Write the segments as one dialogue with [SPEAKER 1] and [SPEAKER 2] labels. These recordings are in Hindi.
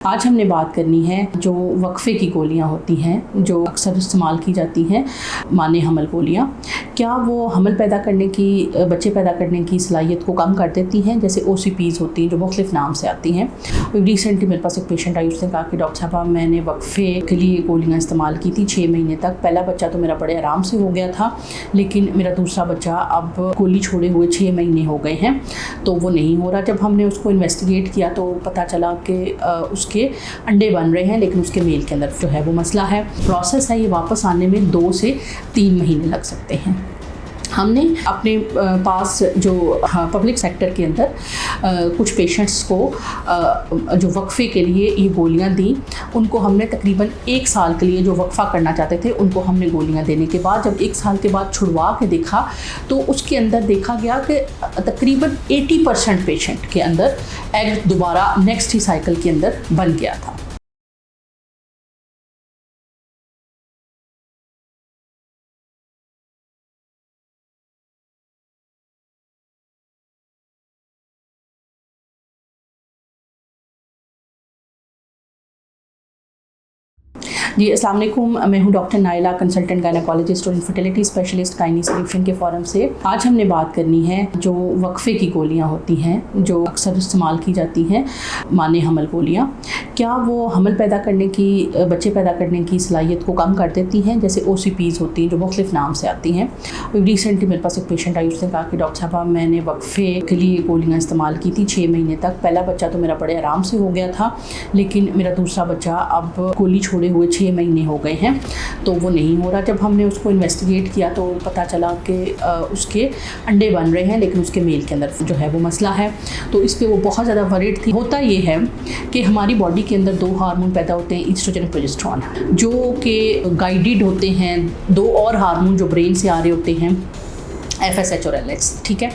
[SPEAKER 1] आज हमने बात करनी है जो वक्फे की गोलियां होती हैं जो अक्सर इस्तेमाल की जाती हैं माने हमल गोलियां, क्या वो हमल पैदा करने की बच्चे पैदा करने की सलाहियत को कम कर देती हैं। जैसे OCPs होती हैं जो मुख्तलिफ नाम से आती हैं। रिसेंटली मेरे पास एक पेशेंट आई, उसने कहा कि डॉक्टर साहब मैंने वक्फे के लिए गोलियाँ इस्तेमाल की थी 6 महीने तक। पहला बच्चा तो मेरा बड़े आराम से हो गया था, लेकिन मेरा दूसरा बच्चा अब गोली छोड़े हुए 6 महीने हो गए हैं तो वो नहीं हो रहा। जब हमने उसको इन्वेस्टिगेट किया तो पता चला कि उसके अंडे बन रहे हैं, लेकिन उसके मेल के अंदर जो है वो मसला है। प्रोसेस है, ये वापस आने में 2 से 3 महीने लग सकते हैं। हमने अपने पास जो पब्लिक सेक्टर के अंदर कुछ पेशेंट्स को जो वक्फे के लिए ये गोलियां दी, उनको हमने तकरीबन 1 साल के लिए जो वक्फा करना चाहते थे उनको हमने गोलियां देने के बाद जब 1 साल के बाद छुड़वा के देखा तो उसके अंदर देखा गया कि तकरीबन 80% पेशेंट के अंदर एग दोबारा नेक्स्ट ही साइकिल के अंदर बन गया था। जी अस्सलाम वालेकुम, मैं हूं डॉक्टर नाइला, कंसल्टेंट गायनेकोलॉजिस्ट और इनफर्टिलिटी स्पेशलिस्ट गायनी सॉल्यूशन के फोरम से। आज हमने बात करनी है जो वक्फे की गोलियां होती हैं जो अक्सर इस्तेमाल की जाती हैं माने हमल गोलियां, क्या वो हमल पैदा करने की बच्चे पैदा करने की सलाहियत को कम कर देती हैं। जैसे OCPs होती हैं जो मुख्तलिफ नाम से आती हैं। रिसेंटली मेरे पास एक पेशेंट आई, उसने कहा कि डॉक्टर साहब मैंने वक्फे के लिए गोलियाँ इस्तेमाल की थी 6 महीने तक। पहला बच्चा तो मेरा बड़े आराम से हो गया था, लेकिन मेरा दूसरा बच्चा अब गोली छोड़े हुए 6 महीने हो गए हैं तो वो नहीं हो रहा। जब हमने उसको इन्वेस्टिगेट किया तो पता चला कि उसके अंडे बन रहे हैं, लेकिन उसके मेल के अंदर जो है वो मसला है। तो इस पर वो बहुत ज़्यादा वरीड थी। होता ये है कि हमारी बॉडी के अंदर 2 हार्मोन पैदा होते हैं, ईस्ट्रोजन और प्रोजेस्टेरोन, जो कि गाइडेड होते हैं 2 और हार्मोन जो ब्रेन से आ रहे होते हैं, FSH और LH, ठीक है।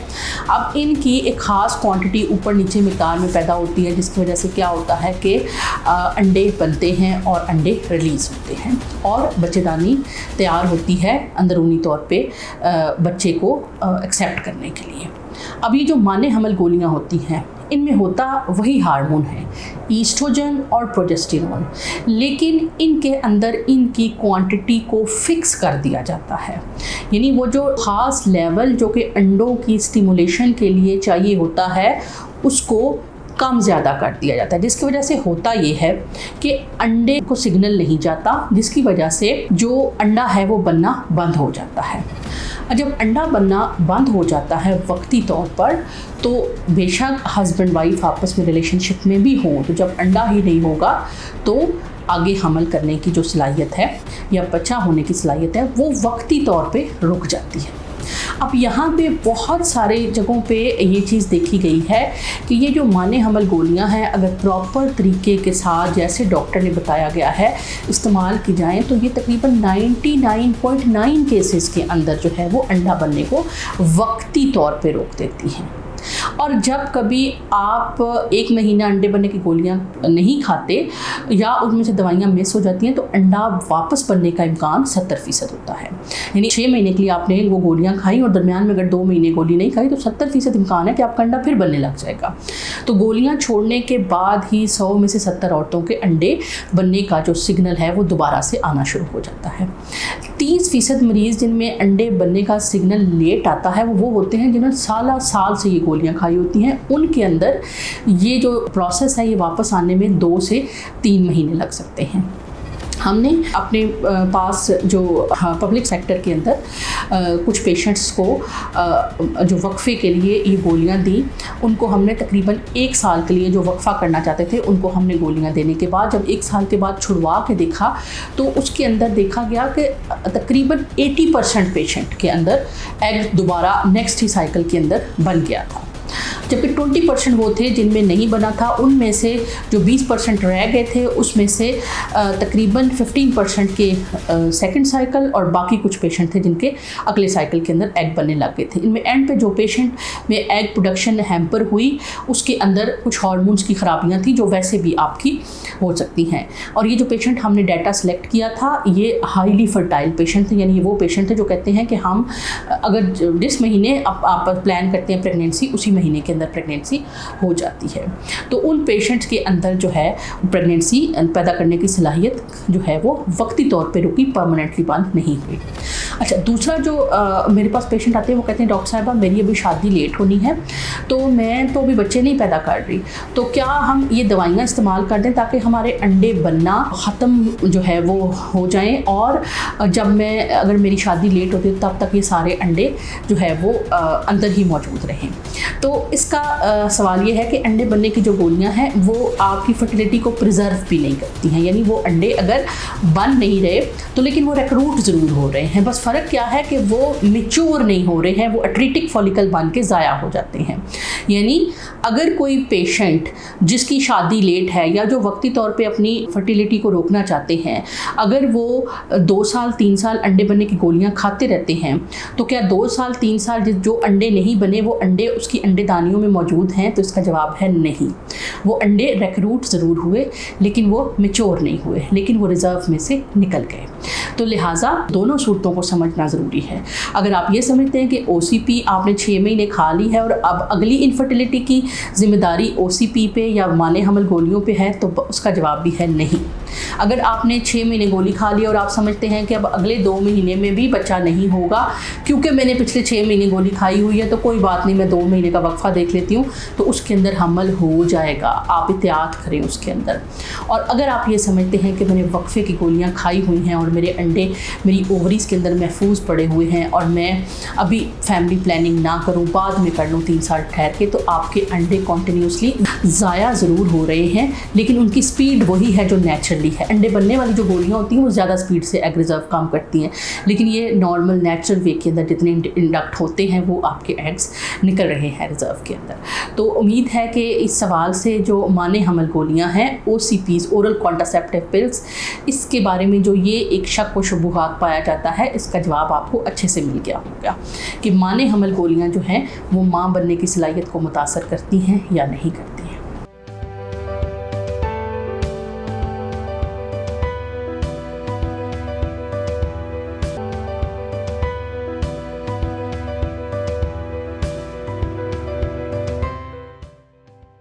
[SPEAKER 1] अब इनकी एक ख़ास क्वांटिटी ऊपर नीचे मिक़दार में पैदा होती है, जिसकी वजह से क्या होता है कि अंडे बनते हैं और अंडे रिलीज़ होते हैं और बच्चेदानी तैयार होती है अंदरूनी तौर पे बच्चे को एक्सेप्ट करने के लिए। अब ये जो माने हमल गोलियां होती हैं इनमें होता वही हार्मोन है, ईस्ट्रोजन और प्रोजेस्टेरोन, लेकिन इनके अंदर इनकी क्वांटिटी को फिक्स कर दिया जाता है। यानी वो जो ख़ास लेवल जो कि अंडों की स्टिमुलेशन के लिए चाहिए होता है उसको कम ज़्यादा कर दिया जाता है, जिसकी वजह से होता ये है कि अंडे को सिग्नल नहीं जाता, जिसकी वजह से जो अंडा है वो बनना बंद हो जाता है। जब अंडा बनना बंद हो जाता है वक्ती तौर पर, तो बेशक हस्बैंड वाइफ आपस में रिलेशनशिप में भी हो, तो जब अंडा ही नहीं होगा तो आगे हमल करने की जो सलाहियत है या बच्चा होने की सलाहियत है वो वक्ती तौर पे रुक जाती है। अब यहाँ पे बहुत सारे जगहों पे ये चीज़ देखी गई है कि ये जो माने हमल गोलियाँ हैं अगर प्रॉपर तरीके के साथ जैसे डॉक्टर ने बताया गया है इस्तेमाल की जाएँ तो ये तकरीबन 99.9 केसेस के अंदर जो है वो अंडा बनने को वक्ती तौर पे रोक देती हैं। और जब कभी आप 1 महीना अंडे बनने की गोलियां नहीं खाते या उनमें से दवाइयां मिस हो जाती हैं तो अंडा वापस बनने का इम्कान 70% होता है। यानी 6 महीने के लिए आपने वो गोलियां खाई और दरमियान में अगर 2 महीने गोली नहीं खाई तो 70% इम्कान है कि आपका अंडा फिर बनने लग जाएगा। तो गोलियाँ छोड़ने के बाद ही 100 में से 70 औरतों के अंडे बनने का जो सिग्नल है वो दोबारा से आना शुरू हो जाता है। 30% मरीज़ जिनमें अंडे बनने का सिग्नल लेट आता है वो होते हैं जिन्होंने साल से ये गोलियां खाई होती हैं। उनके अंदर ये जो प्रोसेस है ये वापस आने में 2 से 3 महीने लग सकते हैं। हमने अपने पास जो पब्लिक सेक्टर के अंदर कुछ पेशेंट्स को जो वक्फे के लिए ये गोलियां दी, उनको हमने तकरीबन 1 साल के लिए जो वक्फा करना चाहते थे उनको हमने गोलियां देने के बाद जब 1 साल के बाद छुड़वा के देखा तो उसके अंदर देखा गया कि तकरीबन 80% पेशेंट के अंदर एग दोबारा नेक्स्ट ही साइकिल के अंदर बन गया था, जबकि 20% वो थे जिनमें नहीं बना था। उनमें से जो 20% रह गए थे उसमें से तकरीबन 15% के सेकंड साइकिल और बाकी कुछ पेशेंट थे जिनके अगले साइकिल के अंदर एग बनने लग गए थे। इनमें एंड पे जो पेशेंट में एग प्रोडक्शन हैम्पर हुई उसके अंदर कुछ हार्मोन्स की ख़राबियाँ थी जो वैसे भी आपकी हो सकती हैं। और ये जो पेशेंट हमने डाटा सेलेक्ट किया था, ये हाईली फर्टाइल पेशेंट थे, यानी वो पेशेंट थे जो कहते हैं कि हम अगर जिस महीने आप प्लान करते हैं प्रेगनेंसी, उसी महीने के अंदर प्रेगनेंसी हो जाती है। तो उन पेशेंट्स के अंदर जो है प्रेगनेंसी पैदा करने की सलाहियत जो है वो वक्ती तौर पे रुकी, परमानेंटली बंद नहीं हुई। अच्छा, दूसरा जो मेरे पास पेशेंट आते हैं वो कहते हैं डॉक्टर साहिबा मेरी अभी शादी लेट होनी है, तो मैं तो अभी बच्चे नहीं पैदा कर रही, तो क्या हम ये दवाइयाँ इस्तेमाल कर दें ताकि हमारे अंडे बनना ख़त्म जो है वो हो जाएं, और जब मैं अगर मेरी शादी लेट होती है तब तक ये सारे अंडे जो है वो अंदर ही मौजूद रहें। तो इसका सवाल ये है कि अंडे बनने की जो गोलियां हैं वो आपकी फर्टिलिटी को प्रिजर्व भी नहीं करती हैं, यानी वो अंडे अगर बन नहीं रहे तो लेकिन वो रिक्रूट ज़रूर हो रहे हैं, बस फ़र्क क्या है कि वो मैच्योर नहीं हो रहे हैं, वो एट्रिटिक फॉलिकल बन के ज़ाया हो जाते हैं। यानी अगर कोई पेशेंट जिसकी शादी लेट है या जो वक्ती तौर पे अपनी फर्टिलिटी को रोकना चाहते हैं, अगर वो 2 साल 3 साल अंडे बनने की गोलियां खाते रहते हैं, तो क्या 2 साल 3 साल जो अंडे नहीं बने वो अंडे उसकी अंडेदानियों में मौजूद हैं? तो इसका जवाब है नहीं। वो अंडे रिक्रूट ज़रूर हुए लेकिन वो मैच्योर नहीं हुए, लेकिन वो रिज़र्व में से निकल गए। तो लिहाजा दोनों सूरतों को समझना ज़रूरी है। अगर आप ये समझते हैं कि OCP आपने 6 महीने खा ली है और अब अगली इनफर्टिलिटी की जिम्मेदारी OCP पे या माने हमल गोलियों पे है, तो उसका जवाब भी है नहीं। अगर आपने 6 महीने गोली खा ली और आप समझते हैं कि अब अगले 2 महीने में भी बच्चा नहीं होगा क्योंकि मैंने पिछले 6 महीने गोली खाई हुई है, तो कोई बात नहीं, मैं 2 महीने का वक्फा देख लेती हूँ, तो उसके अंदर हमल हो जाएगा। आप एहतियात करें उसके अंदर। और अगर आप ये समझते हैं कि मैंने वक्फे की गोलियाँ खाई हुई हैं और मेरे अंडे मेरी ओवरीज़ के अंदर महफूज पड़े हुए हैं और मैं अभी फैमिली प्लानिंग ना करूँ, बाद में कर लूँ 3 साल ठहर के, तो आपके अंडे कॉन्टीन्यूसली ज़ाया ज़रूर हो रहे हैं, लेकिन उनकी स्पीड वही है जो नेचुरली है। अंडे बनने वाली जो गोलियां होती हैं वो ज़्यादा स्पीड से एग रिजर्व काम करती हैं, लेकिन ये नॉर्मल नेचुरल वे के अंदर जितने इंडक्ट होते हैं वो आपके एग्स निकल रहे हैं रिजर्व के अंदर। तो उम्मीद है कि इस सवाल से जो माने हमल गोलियां हैं OCPs, ओरल कॉन्ट्रासेप्टिव पिल्स, इसके बारे में जो ये एक शक व शुबुहात पाया जाता है, इसका जवाब आपको अच्छे से मिल गया होगा कि माने हमल गोलियाँ जो हैं वो माँ बनने की सलाहियत को मुतासर करती हैं या नहीं करती।